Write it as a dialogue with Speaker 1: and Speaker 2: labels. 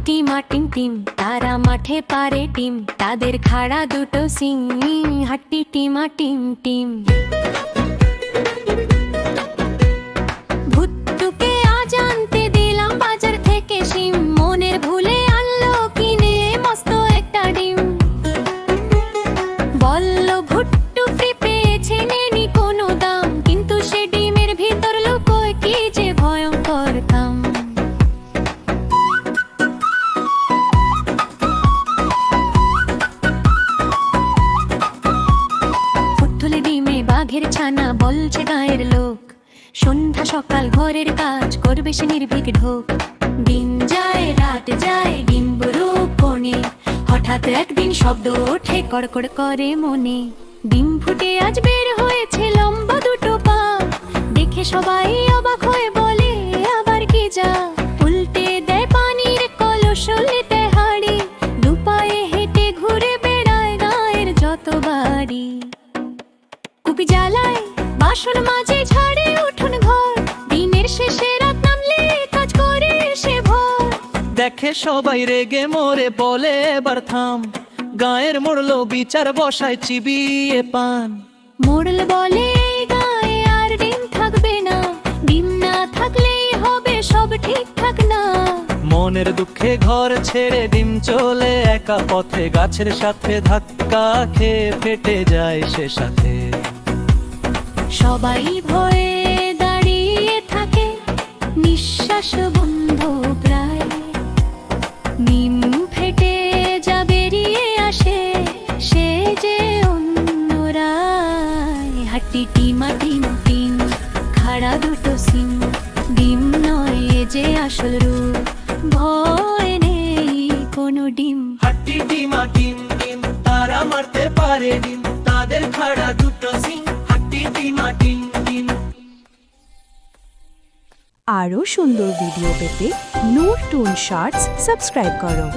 Speaker 1: টিমা team team, তারা মাঠে পারে টিম, তাদের খাড়া দুটো সিং, হাট্টি টিমা টিম টিম। ভুট্টুকে আজ আনতে দিলাম বাজার থেকে শিম, মনের ভুলে আনলো কিনে মস্ত একটা ডিম। বলল ভুট্টু ফ্রি পেয়েছে, নেনি কোনো দাম, কিন্তু সে ডিমের ভিতর লুকোয় কি যে ভয়ঙ্কর কাম। ফুটলে ডিমে বাঘের ছানা, বলছে গায়ের লোক, সন্ধ্যা সকাল ঘরের কাজ করবে সে নির্ভীক ঢোক। দিন যায় রাত যায়, ডিম বুড়ুক কোণে, হঠাৎ একদিন শব্দ ওঠে কড়কড় করে মনে। ডিম ফুটে আজ বের হয়েছে লম্বা দুটো পা, দেখে সবাই অবাক হয়ে বলে আবার কি যা। উল্টে দেয় পানির কলস, উল্টে হাড়ি, দুপায়ে হেঁটে ঘুরে বেড়ায় গায়ের যত বাড়ি। কুপি জ্বালায় বাসন মাঝে ঝাড়ে উঠোন ঘর, দিনের শেষে রাত নামলে কাজ করে সে ভোর।
Speaker 2: দেখে সবাই রেগে মরে বলে এবার থাম, গায়ের মোড়লো বিচার বসায় চিবিয়ে পান।
Speaker 1: মোড়ল বলে এই গায়ে আর ডিম থাকবে না, ডিম না থাকলেই হবে সব ঠিকঠাক না।
Speaker 2: মনের দুঃখে ঘর ছেড়ে ডিম চলে একা পথে, গাছের সাথে ধাক্কা খেয়ে ফেটে যায় সে সাথে।
Speaker 1: সবাই ভয়ে দাঁড়িয়ে থাকে, নিঃশ্বাস বন্ধ প্রায়। ডিম ফেটে যা বেরিয়ে আসে, সে যে অন্যরায়। হাট্টি টিমা টিম টিম, খাড়া দুটো সিং, ডিম নয় এ যে আসল রূপ, ভয় নেই কোনো ডিম।
Speaker 2: হাট্টি টিমা টিম টিম, তারা মারতে পারে ডিম, তাদের খাড়া দুটো সিং, হাট্টি টিমা টিম টিম।
Speaker 3: আরও সুন্দর ভিডিও পেতে নূর টুন শর্টস সাবস্ক্রাইব করো।